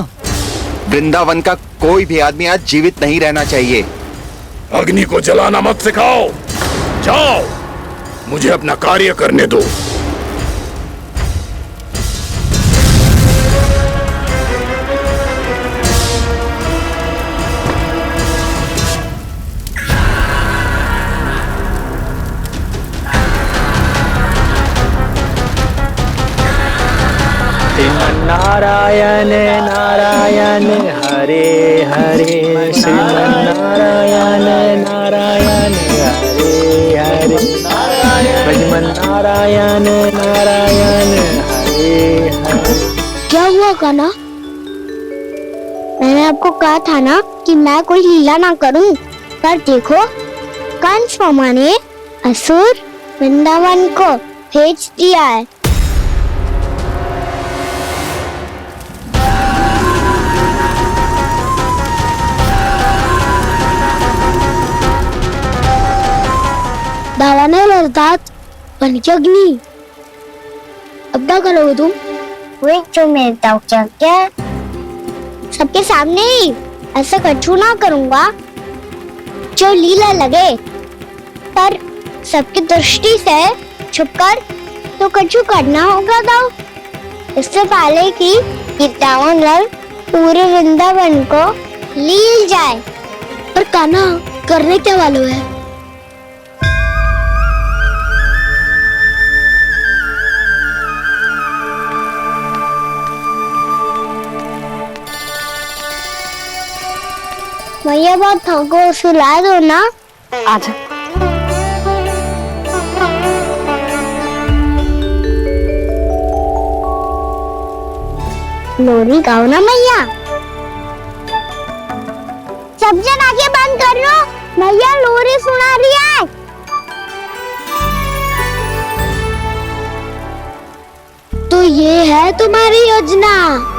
S21: वृंदावन का कोई भी आदमी आज जीवित नहीं रहना चाहिए।
S1: अग्नि को जलाना मत सिखाओ, जाओ मुझे अपना कार्य करने दो।
S20: नारायण नारायण हरे हरे, श्रीमन्नारायण नारायण हरे हरे, श्रीमन्नारायण नारायण हरे हरे।
S5: क्या हुआ कान्हा? मैंने आपको कहा था ना कि मैं कोई लीला ना करूं, पर देखो कंस मामा ने असुर वृंदावन को भेज दिया है। दावानल अर्थात पंचअग्नि। अब क्या करोगे तुम? वो जो मेरे क्या सबके सामने ही ऐसा कछु ना करूंगा जो लीला लगे, पर सबकी दृष्टि से छुपकर तो कछु करना होगा। दाव इससे पहले कि ये दावानल पूरे वृंदावन को लील जाए। पर कान्हा करने क्या वालों है? मैया बात को सुला दो ना।
S2: आजा।
S5: लोरी गाओ ना मैया। सब जन आंखें बंद कर लो, मैया लोरी सुना रही है। तो ये है तुम्हारी योजना।